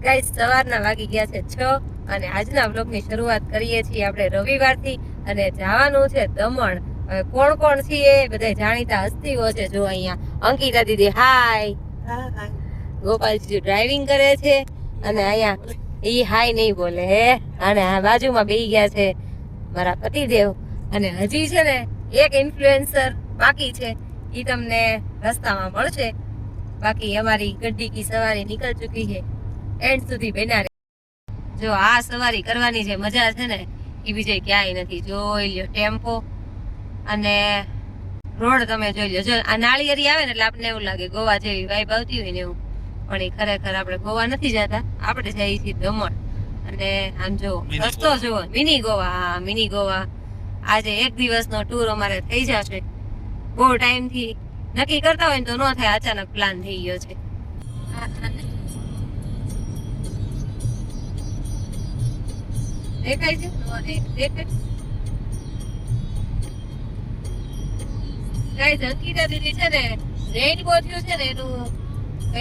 Guys સવારના વાગી ગયા છે 6 અને આજના બ્લોગની શરૂઆત કરીએ છીએ આપણે રવિવારથી અને જવાનું છે દમણ. હવે કોણ કોણ છીએ બધા જાણીતા હસ્તીઓ છે. જો અહીંયા અંકિતા દીદી હાય, ગોપાલજી ડ્રાઇવિંગ કરે છે અને અહીંયા ઈ હાય નહીં બોલે હે. અને આ બાજુમાં બેહી ગયા છે મારા પતિદેવ અને હજી છે ને એક ઇન્ફ્લુએન્સર બાકી છે, ઈ તમને રસ્તામાં મળશે. બાકી અમારી ગड्डी की સવારી નીકળ ચૂકી છે. એન્ડ સુધી બેના જો આ સવારી કરવાની જે મજા છે ને એ બીજે ક્યાંય નથી. જોઈ લ્યો ટેમ્પો અને રોડ તમે જોઈ લ્યો. જો આ નાળિયેરી આવે ને એટલે આપણને એવું લાગે ગોવા જેવી વાઇબ આવતી હોય ને એવું, પણ એ ખરેખર આપણે ગોવા નથી જતા, આપણે જઈએ છીએ દમણ. અને આમ જો રસ્તો જુઓ, મિની ગોવા. હા, મિની ગોવા. આજે એક દિવસનો ટૂર અમારે થઈ જશે. બહુ ટાઈમથી નક્કી કરતા હોય ને તો ન થાય, અચાનક પ્લાન થઈ ગયો છે. દેખાય છે ગાઈસ, અંકિતા દીદી છે ને રેઇનબો થયું છે ને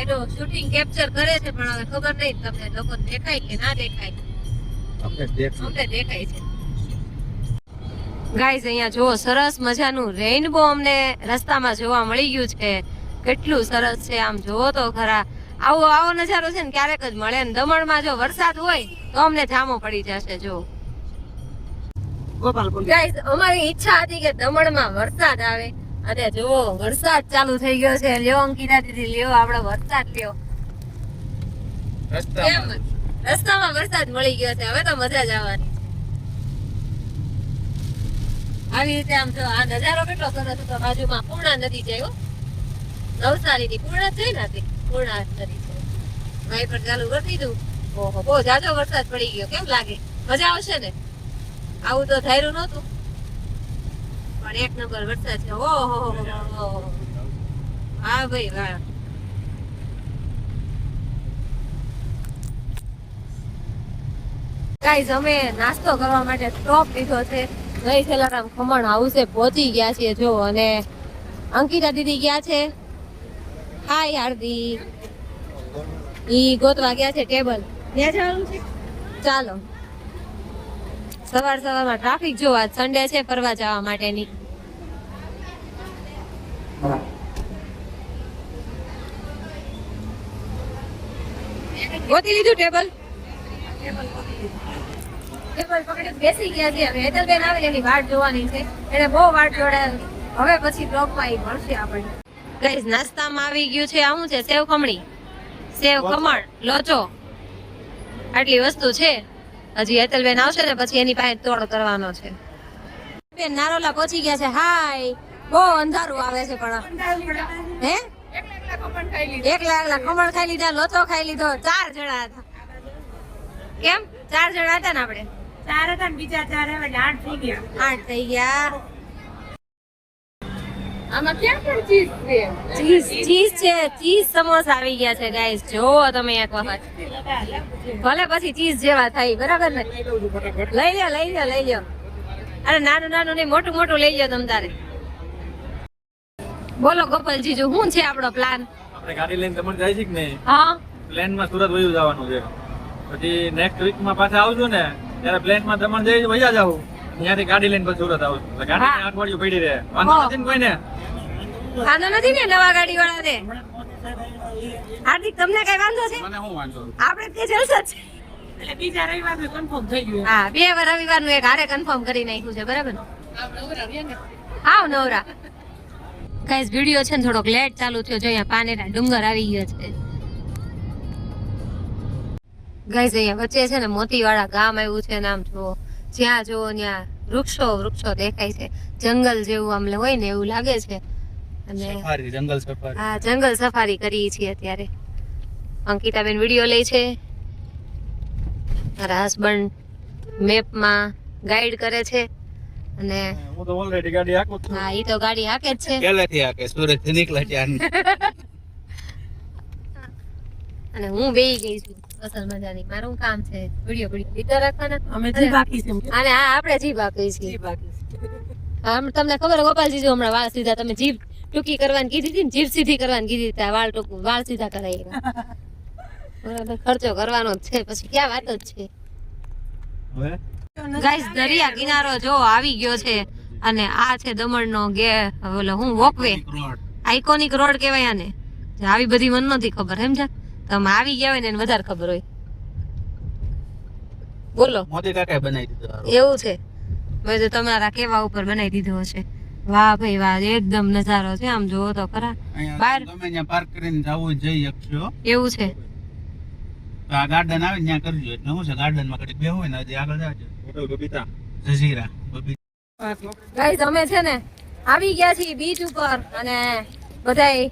એનું શૂટિંગ કેપ્ચર કરે છે, પણ હવે ખબર નહીં તમને લોકોને દેખાય કે ના દેખાય. અમને દેખાય છે ગાઈસ. અહીંયા જો સરસ મજાનું રેઇનબો અમને રસ્તામાં જોવા મળી ગયું છે. કેટલું સરસ છે, આમ જોવો તો ખરા. આવો નજારો છે ને ક્યારેક જ મળે ને દમણમાં. જો વરસાદ હોય તો અમને જામો પડી જશે. જો ગાઈસ, અમારી ઈચ્છા હતી કે દમણમાં વરસાદ આવે અને જો વરસાદ ચાલુ થઈ ગયો છે. લ્યો અંકિતા દીદી, લ્યો આપણો વરસાદ લ્યો. રસ્તામાં વરસાદ મળી ગયો છે, હવે તો મજા જ આવવાની. આવી રીતે આમ જો આ નજારો કેટલો સરસ હતો. બાજુમાં પૂર્ણા નદી છે, નવસારી ની પૂર્ણા છે ને, પૂર્ણા નદી છે. વાઇપર ચાલુ કરી દીધું. ઓહો, બહુ જાજો વરસાદ પડી ગયો. કેમ લાગે? મજા આવશે ને? આવું તો ધાર્યું નહોતું, પણ એક નંબર વરસાદ છે. ઓહો, હા ભાઈ વાહ. ગાઈસ, અમે નાસ્તો કરવા માટે સ્ટોપ લીધો છે. જય સેલારામ ખમણ હાઉસે પહોંચી ગયા છીએ જો. અને અંકિતા દીદી ગયા છે હાય હાર્દિક, ઈ ગોતવા ગયા છે ટેબલ. ત્યાં જવાનું છે, ચાલો. સવારમાં ટ્રાફિક જો, આજ સન્ડે છે ફરવા જવા માટેની. ગોતી લીધું ટેબલ? ટેબલ પકડી બેસી ગયા છે. હવે હેતલબેન આવે એની વાટ જોવાની છે. એને બહુ વાટ જોડાય. હવે પછી બ્લોગમાં ઈ મળશે આપણને. ગાઈસ, નાસ્તામાં આવી ગયું છે આ શું છે? સેવ ખમણી, સેવ ખમણ, લોચો, આટલી વસ્તુ છે. હજી હેતલબેન આવશે ને પછી એની પાસે તોડ કરવાનો છે. બેન નારોલા પહોંચી ગયા છે. હાય, બહુ અંધારું આવે છે પણ હે એકલા ખમણ ખાઈ લીધા, લોચો ખાઈ લીધો. 4 જણા હતા. કેમ 4 જણા હતા ને આપણે? 4 હતા ને બીજા 4 આવે એટલે 8 થઈ ગયા. 8 થઈ ગયા. આમાં ક્યાં પણ ચીઝ છે? ચીઝ છે. ચીઝ સમોસા આવી ગયા છે ગાઈસ. જોવો તમે એક વખત. ભલે પછી ચીઝ જેવા થાય, બરાબર ને? લઈ લ્યો. અરે નાનું નહીં, મોટું લઈ લ્યો તમ તારે. બોલો ગોપાલજી, જો શું છે આપણો પ્લાન? આપણે ગાડી લઈને દમણ જાય છે કે નહીં? હા, પ્લેનમાં સુરત વયું જવાનું છે. પછી નેક્સ્ટ વીકમાં પાછા આવજો ને ત્યારે પ્લેનમાં દમણ જઈ વયા જાવ. ત્યાંથી ગાડી લઈને પછી સુરત આવું. ગાડી અઠવાડિયું પડી રહે. વાંધો નથી ને કોઈને? વાંધો નથી ને નવા ગાડી વાળા ને? હાર્દિક, તમને કઈ વાંધો છે? મને શું વાંધો? આપણે તે જલસા છે. એટલે બીજા રવિવારનું કન્ફર્મ થઈ ગયું. હા, 2 રવિવારનું એક હારે કન્ફર્મ કરી નાખ્યું છે, બરાબર ને? હાવ નવરા. ગાઈસ, વિડિયો છે ને થોડોક લેટ ચાલુ થયો. જો અહીંયા પાનેરા ડુંગર આવી ગયો છે. ગાઈસ, અહીંયા વચ્ચે છે ને મોતીવાડા ગામ આવ્યું છે. નામ જુઓ, જ્યાં જુઓ ત્યાં વૃક્ષો દેખાય છે. જંગલ જેવું આમ હોય ને એવું લાગે છે. અને જંગલ સફારી કરી છીએ અત્યારે. અંકિતાબેન વિડિયો લે છે, મારા હસબન્ડ મેપમાં ગાઈડ કરે છે. અને હું તો ઓલરેડી ગાડી હાકું છું. હા, ઈ તો ગાડી હાકે જ છે. પહેલેથી હાકે, સુરત થી નીકળ્યા ત્યાંની. અને હું બેહી ગઈ છું અસલ મજાની. મારું કામ છે વિડિયો લીધા રાખવાના. અમે જી બાકી છે. અને હા, આપણે જીભ આપી છીએ. આમ તમને ખબર ગોપાલજી, જો હમણાં વાળ સીધા, તમે જીભ ટૂંકી કરવાની કીધી હતી ને, જીભ સીધી કરવાની કીધી હતી. વાળ સીધા કરાય. બરાબર ખર્ચો કરવાનો જ છે પછી ક્યાં વાત જ છે હવે ગાઈસ દરિયા કિનારો જો આવી ગયો છે અને આ છે દમણનો ઓલો હું વોકવે આઇકોનિક રોડ કહેવાય આને જે આવી બધી મને નથી ખબર સમજ્યા તમે આવી ગયા હોય ને એને વધારે ખબર હોય બોલો મોદી કાકાએ બનાવી દીધો એવું છે બધું તમારા કેવા ઉપર બનાવી દીધો હશે વાહ ભાઈ વાહ એકદમ નજારો છે આમ જોવો તો ખરા બહાર ગમે ત્યાં પાર્ક કરીને જવું જઈ શકશો એવું છે તો આ ગાર્ડન આવે ત્યાં કરજો એટલે શું છે ગાર્ડન માં કદી બેહવું હોય ને હજી આગળ જાજો hotel Babita Jazeera Babita guys અમે છે ને આવી ગયા છીએ બીચ ઉપર અને બધાય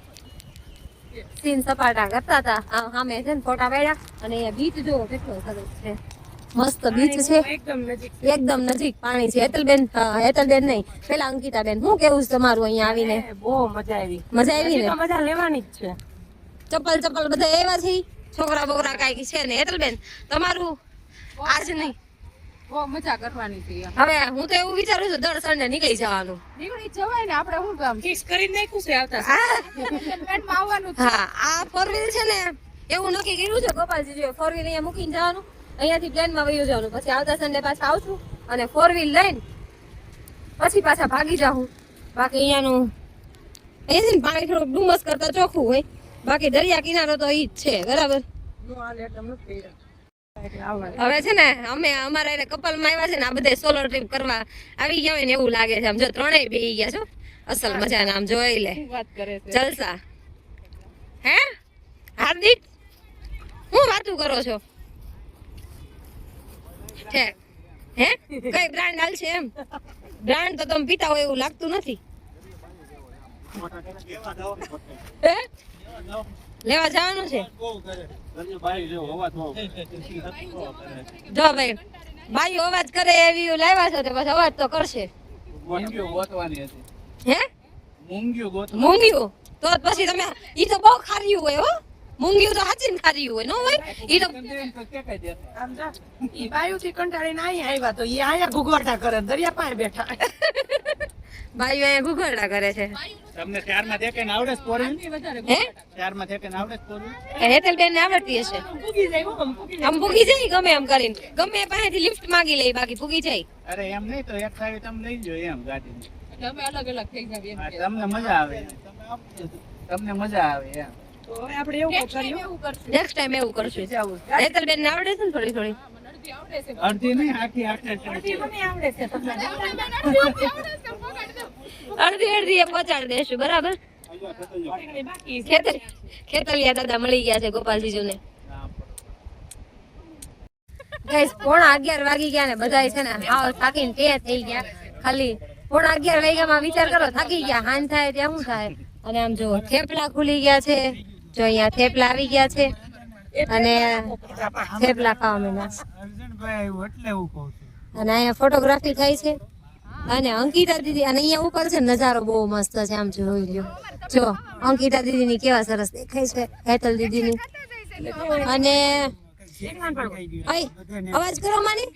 સીન સપાટા કરતા હતા સામે છે ને ફોટા પાડ્યા અને અહીંયા બીચ જો કેટલો સરસ છે મસ્ત બીચ છે એકદમ નજીક એકદમ નજીક પાણી છે હેતલબેન નહીં પેલા અંકિતાબેન શું કેવું છે તમારું અહીંયા આવીને બહુ મજા આવી મજા આવી હજી ને તો મજા લેવાની જ છે ચપ્પલ બધા એવા છે છોકરા બોકરા કાંઈ છે ને હેતલબેન તમારું આજ નહીં બહુ મજા કરવાની છે હવે હું તો એવું વિચારું છું દર સન્ડે નીકળી જવાનું નીકળી જવાય ને આપણે શું કામ ફિક્સ કરી નાખ્યું છે આવતા પેન્ટમાં આવવાનું હા આ ફોર વ્હીલ છે ને એવું નક્કી કર્યું છે ગોપાલજી ફોર વ્હીલ અહીંયા મૂકીને જવાનું અહીંયાથી પ્લેનમાં વયું જવાનું પછી આવતા સન્ડે પાછા આવશું અને ફોર વ્હીલ લઈને પછી પાછા ભાગી જાઉં બાકી અહીંયાનું અહીંયાથી ને પાણી થોડુંક ડુમસ કરતા ચોખ્ખું હોય બાકી દરિયા કિનારો તો ઈ જ છે બરાબર હવે છે ને અમે અમારા એને કપલમાં આવ્યા છે ને આ બધા સોલો ટ્રીપ કરવા આવી ગયા હોય ને એવું લાગે છે આમ જો ત્રણેય બેહી ગયા છો અસલ મજાના આમ જોઈ લે વાત કરે છે જલસા હે હાર્દિક હું વાતું કરો છો છે હે કઈ બ્રાન્ડ હાલ છે એમ બ્રાન્ડ તો તમે પીતા હોય એવું લાગતું નથી હે? લેવા જવાનું છે જો ભાઈ ભાઈ અવાજ કરે એવી લાવ્યા છો તો પછી અવાજ તો કરશે હે મૂંગ્યું તો પછી તમે ઈ તો બહુ ખાર્યું હોય હો મૂંગ્યું તો હાચી ને ખાર્યું હોય નો હોય ઈ તો આમ જા ઈ બાયુથી કંટાળીને અહીંયા આવ્યા તો ઈ અહીંયા ઘૂઘવાટા કરે દરિયા પાસે બેઠા ભાઈઓ અહીંયા ઘૂઘરડા કરે છે તમને ચારમાં દેખાઈને આવડે છે પોરી હે ચારમાં દેખાઈને આવડે છે પોરી હેતલબેન ને આવડતી હશે પૂગી જાય હો, પૂગી જાય. આમ પૂગી જાય ગમે એમ કરીને ગમે પાસેથી લિફ્ટ માંગી લે બાકી પૂગી જાય અરે એમ નહીં તો એક સાઈડ તમે લઈ જાઓ એમ ગાડી એટલે અમે અલગ અલગ થઈ ગયા એમ કે. તમને મજા આવે તમને મજા આવે એમ તો હવે આપણે એવું કરીએ નેક્સ્ટ ટાઈમ એવું કરશું હેતલબેન ને આવડે છે ને થોડી થોડી અડધી નહીં આખી આખી મને આવડે છે તમને અડધી અડધી એ પહોંચાડી દેશું બરાબર બાકી ખેતરિયા દાદા મળી ગયા છે ગોપાલજીજુ ને ગાઈસ 11:30 વાગી ગયા ને બધાય છે ને હાવ થાકીને તે થઈ ગયા ખાલી 11:30 વાગ્યામાં વિચાર કરો થાકી ગયા હાન થાય ત્યાં શું થાય અને આમ જો થેપલા ખુલી ગયા છે જો અહીંયા થેપલા આવી ગયા છે અને થેપલા ખાવા માંડ્યા અર્જુનભાઈ આવ્યું એટલે હું કહું છું અને અહીંયા ફોટોગ્રાફી થાય છે અને અંકિતા દીદી અને અહીંયા ઉપર છે ને નજારો બહુ મસ્ત છે આમ જોઈ લ્યો જો અંકિતા દીદીની કેવા સરસ દેખાય છે હેતલ દીદીની અને ઓય, અવાજ કરો માની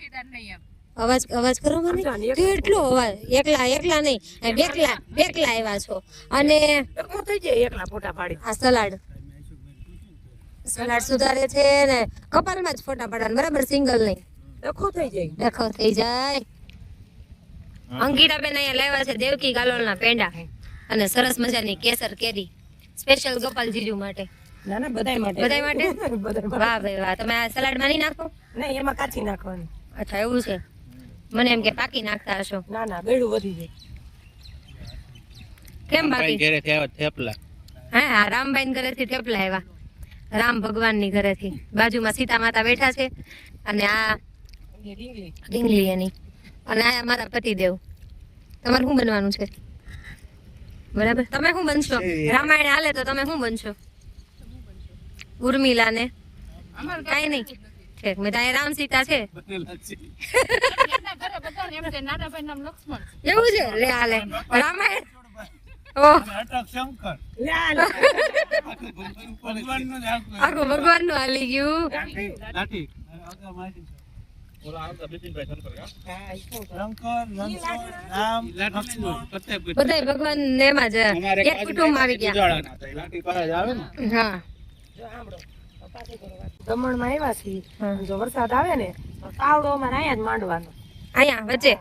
અવાજ કરો માની કેટલો અવાજ એકલા નહીં બેકલા આવ્યા છો અને ડખો થઈ જાય એકલા ફોટા પાડી આ સલાડ સુધારે છે ને કપાલમાં જ ફોટા પાડવાના બરાબર સિંગલ નહીં ડખો થઈ જાય દેખો થઈ જાય અંકિતાબેન અહીંયા લાવ્યા છે દેવકી ગાલોલના પેંડા અને સરસ મજાની કેસર કેરી સ્પેશિયલ ગોપાલજીજુ માટે ના ના બધાય માટે બધાય માટે બધાય માટે. વાહ ભાઈ વાહ તમે આ સલાડ માં નહીં નાખો નહીં એમાં કાચી નાખવાની અચ્છા એવું છે મને એમ કે પાકી નાખતા હશો ના ના બેડું વધી જાય કેમ બાકી ઘરે થેપલા હા હા રામભાઈ ઘરેથી થેપલા આવ્યા રામ ભગવાનની ઘરેથી બાજુમાં સીતા માતા બેઠા છે અને આ ઢીંગલી એની અને આ મારા પતિદેવ તમારે શું બનવાનું છે બરાબર તમે શું બનશો રામાયણ હાલે તો તમે શું બનશો ઉર્મિલા ને કઈ નહીં ઠીક મેં ત્યાં રામ સીતા છે એવું છે લે હાલે રામાયણ ઓહ અટક શંકર ભગવાનનું જ આખું આખું ભગવાન નું હાલી ગયું લાઠી શંકર રામ લક્ષ્મણ બધા ભગવાન ને એમાં જ એક કુટુંબ આવી ગયા લાઠી પાસે જ આવે ને હા જો સાંભળો પાછી કરો વાત દમણમાં આવ્યા છીએ હા. જો વરસાદ આવે ને તો તાવડો અમારે અહીંયા જ માંડવાનો અહીંયા વચ્ચે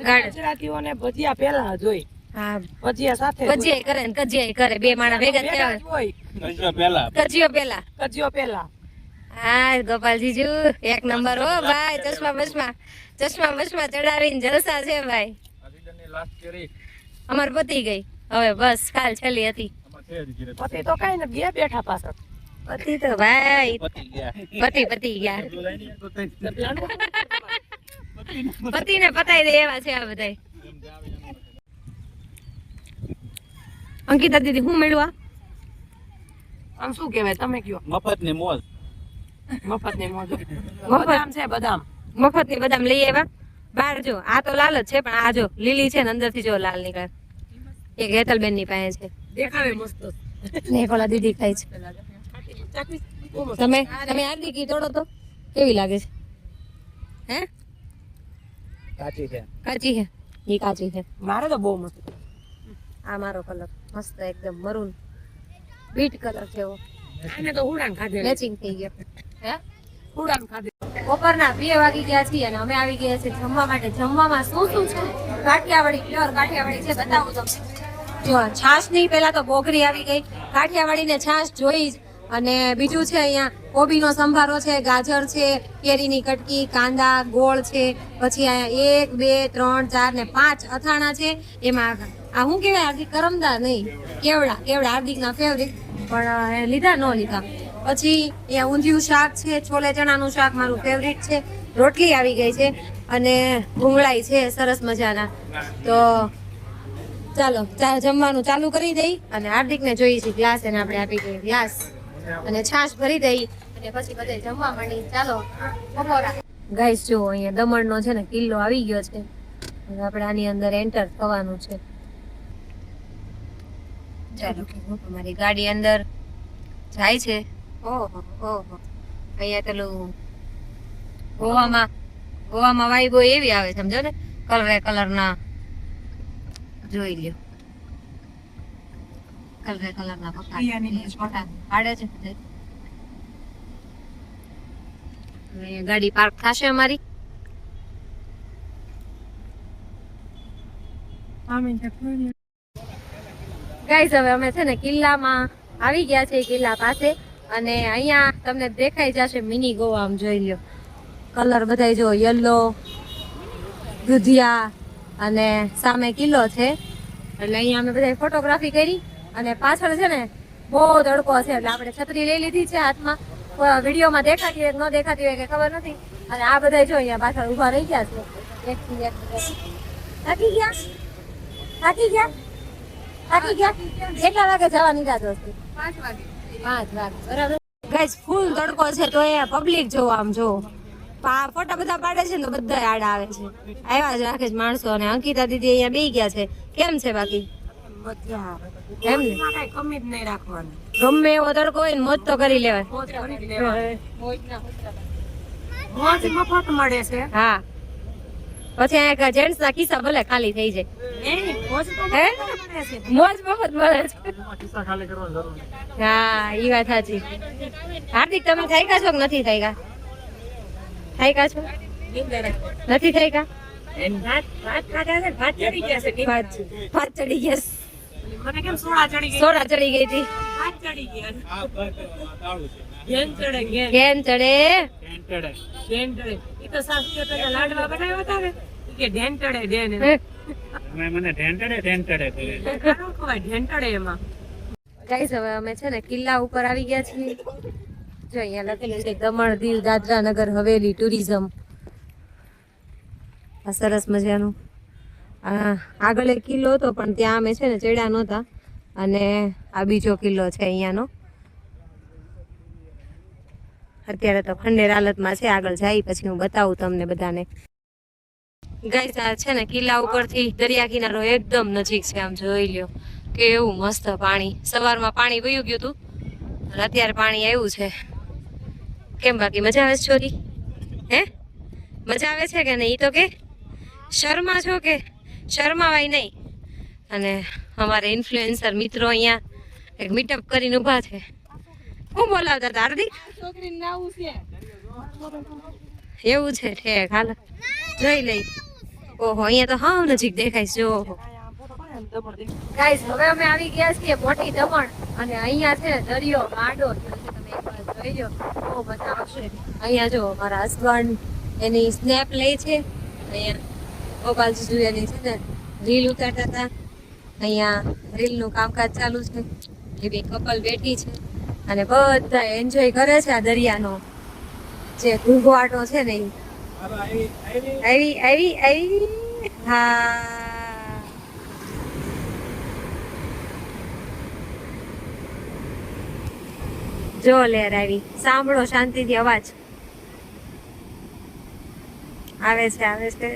ગાર્ડન. ગુજરાતીઓને ભજીયા પેલા જોઈ હા ભજીયા સાથે કજિયા કરે ને કજિયા કરે, બે માણસ ભેગા ભેગા થયા જ હોય પેલા કજિયો પેલા. કજિયો પેલા હા ગોપાલજીજુ એક નંબર હો ભાઈ, ચશ્મા બસમાં ચડાવીને જલસા છે ભાઈ. લાસ્ટ કેરી અમાર પતી ગઈ હવે, બસ કાલ છેલ્લી હતી. આમાં છે જ ઘીરે. પતિ તો કઈ ને બે બેઠા પાછળ પતી તો ભાઈ પતી ગયા પતી ગયા. તો તઈ પતિને પતાઈ દે એવા છે આ બધાય. અંકિતા દીદી હું મેળવા આમ શું કહેવાય તમે કયો મફત ની મોજ. મફત ની મોજ બદામ છે બદામ મફત ની બદામ લઈ આવ્યા. બાર જો આ તો લાલ જ છે, પણ આ જો લીલી છે ને અંદર થી જો લાલ નીકળે. એક હેતલબેન ની પાસે છે દેખાવે મસ્ત ને એક ઓલા દીદી ખાય છે. તમે તમે હાર્દિકી તોડો તો કેવી લાગે છે? હે કાચી છે. કાચી છે? ઈ કાચી છે. મારે તો બહુ મસ્ત આ મારો કલર મસ્ત એકદમ મરૂન બીટ કલર જેવો આને તો ઉડાન ખાધે મેચિંગ થઈ ગયો. હે ઉડાન ખાધે બપોરના 2 વાગી ગયા છીએ અને અમે આવી ગયા છીએ જમવા માટે. જમવામાં શું શું છે? કાઠિયાવાડી પ્યોર કાઠિયાવાડી છે, બતાવું તમને. જો છાશ ની પેલા તો બોગરી આવી ગઈ, કાઠિયાવાડી ને છાશ જોઈ જ. અને બીજું છે અહીંયા કોબીનો સંભારો છે, ગાજર છે, કેરીની કટકી, કાંદા, ગોળ છે. પછી અહીંયા 1 2 3 4 ને 5 અથાણા છે. એમાં આ શું કહેવાય હાર્દિક? કરમદાર નહીં, કેવડા હાર્દિકના ફેવરિટ, પણ લીધા ન લીધા. પછી અહીંયા ઊંધિયું શાક છે, છોલે ચણાનું શાક મારું ફેવરિટ છે, રોટલી આવી ગઈ છે અને ભૂંગળાઈ છે સરસ મજાના. તો ચાલો જમવાનું ચાલુ કરી દઈ અને હાર્દિકને જોઈએ છીએ ગ્લાસ, એને આપણે આપી દઈએ ગ્લાસ અને છાશ ભરી દઈ અને પછી બધે જમવા માંડી. ચાલો બપોરા. ગાઈસ જો અહીંયા દમણનો છે ને કિલ્લો આવી ગયો છે. હવે આપણે આની અંદર એન્ટર થવાનું છે. ચાલો અમારી ગાડી અંદર જાય છે. ઓહો ઓહો, અહીંયા પેલું ગોવામાં વાઈબો એવી આવે સમજો ને, કલરના જોઈ લ્યો, કલરના પક્કા પાડે છે. અહીંયા ગાડી પાર્ક થશે અમારી. ગાઈસ હવે અમે છે ને કિલ્લામાં આવી ગયા છે, કિલ્લા પાસે. અને અહીંયા તમને દેખાઈ જશે મિની ગોવા. આમ જોઈ લ્યો કલર બધાય જો યલો, દુધિયા અને સામે કિલ્લો છે. એટલે અહીંયા અમે બધા ફોટોગ્રાફી કરી અને પાછળ છે ને બહુ તડકો છે એટલે આપણે છત્રી લઈ લીધી છે હાથમાં. વિડીયોમાં દેખાતી હોય કે ન દેખાતી હોય કે ખબર નથી. અને આ બધા જો અહીંયા પાછળ ઊભા રહી ગયા છે. થાકી ગયા કેટલા વાગે જવાની રાત હતી? 5 વાગે બરાબર. ગાઈસ ફૂલ તડકો છે તો એ પબ્લિક જો આમ જો ફોટા બધા પાડે છે ને તો બધા આડા આવે છે. આવ્યા જ રાખે છે માણસો. અને અંકિતા દીદી અહીંયા બેસી ગયા છે. કેમ છે બાકી? એમ ને કઈ કમી જ નહીં રાખવાની. ગમે એવો તડકો હોય ને મોજ તો કરી લેવાય. મોજ કરી જ લેવાની. મોજ મફત મળે છે. હા પછી અહીંયા જેન્ટ્સ ના ખિસ્સા ભલે ખાલી થઈ જાય. મોજ તો હે? મળે છે. મોજ મફત મળે છે. ખિસ્સા ખાલી કરવાની જરૂર નથી. હા ઈ વાત સાચી. હાર્દિક તમે થાક્યા છો કે નથી થાક્યા? થાક્યા છો? નથી થાક્યા? ભાત ખાધા છે, ભાત ચડી ગયા છે. ભાત ચડી ગયા. મને કેમ સોડા ચડી ગઈ? સોડા ચડી ગઈ હતી. ભાત ચડી ગયા. આ તાળું છે. ઘેન ચડે ઘેન. કેમ ચડે? ટેન્ટેડ. ઘેન ચડે. ઈ તો સાસુએ પેલા લાડવા બનાવ્યા હતા ને, ઈ કે ઢેન ચડે ઢેન. મને ટેન્ટેડ કહે. ખારું ખવાય, ઢેન ચડે એમાં. ગાઈસ હવે અમે છે ને કિલ્લા ઉપર આવી ગયા છીએ. જો અહીંયા લખેલું છે દમણ દીવ દાદરા નગર હવેલી ટુરિઝમ. આ સરસ મજાનું. આગળ એક કિલ્લો હતો પણ ત્યાં અમે છે ને ચડ્યા નહોતા. અને આ બીજો કિલ્લો છે અહીંયાનો. અત્યારે તો ખંડેર હાલતમાં છે. આગળ જાય પછી હું બતાવું તમને બધાને. ગાઈસ આ છે ને કિલ્લા ઉપરથી દરિયા કિનારો એકદમ નજીક છે. આમ જોઈ લ્યો કેવું મસ્ત પાણી. સવારમાં પાણી વયું ગયું હતું અને અત્યારે પાણી આવ્યું છે. કેમ બાકી મજા આવે છે છોરી? હે મજા આવે છે કે નહીં? તો કે શર્મા છો કે શર્માવાય નહીં. અને અમારે ઇન્ફ્લુએન્સર મિત્રો અહીંયા એક મીટઅપ કરીને ઊભા છે. હું બોલાવતા હતા હાર્દિક છોકરીને નાવું છે એવું છે ઠેક હાલ જોઈ લઈ ઓહો અહીંયા તો હાવ નજીક દેખાય છે જો ગાઈસ હવે અમે આવી ગયા છીએ મોટી દમણ અને અહીંયા છે દરિયો ગાંડો થયો છે તમે એકવાર જોઈ લો બહુ મજા આવશે અહીંયા જો મારા હસબન્ડ એની સ્નેપ લે છે અહીંયા ગોપાલજી એની છે ને રીલ ઉતારતા હતા અહીંયા રીલનું કામકાજ ચાલુ છે એ બે કપલ બેઠી છે અને બધા એન્જોય કરે છે આ દરિયાનો જે ઘૂંઘવાટો છે ને ઈ. આવી આવી આવી હા જો લેર આવી સાંભળો શાંતિથી અવાજ આવે છે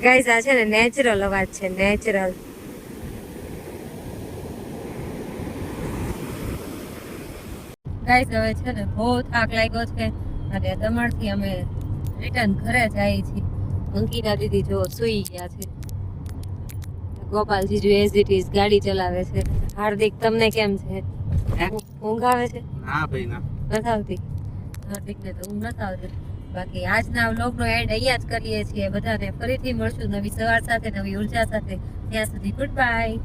ગાઈસ આ છે ને નેચરલ અવાજ છે નેચરલ ગાઈસ હવે છે ને બહુ થાક લાગ્યો છે અને દમણથી અમે રિટર્ન ઘરે જઈએ છીએ અંકિતા દીદી જો સૂઈ ગયા છે ગોપાલજી જો એઝ ઇટ ઇઝ ગાડી ચલાવે છે હાર્દિક તમને કેમ છે ઊંઘ આવે છે હા ભાઈ ના નથી આવતી હાર્દિકને તો ઊંઘ નથી આવતી બાકી આજના વ્લોગનો એન્ડ અહીંયા જ કરીએ છીએ બધાને ફરીથી મળશું નવી સવાર સાથે નવી ઉર્જા સાથે ત્યાં સુધી ગુડ બાય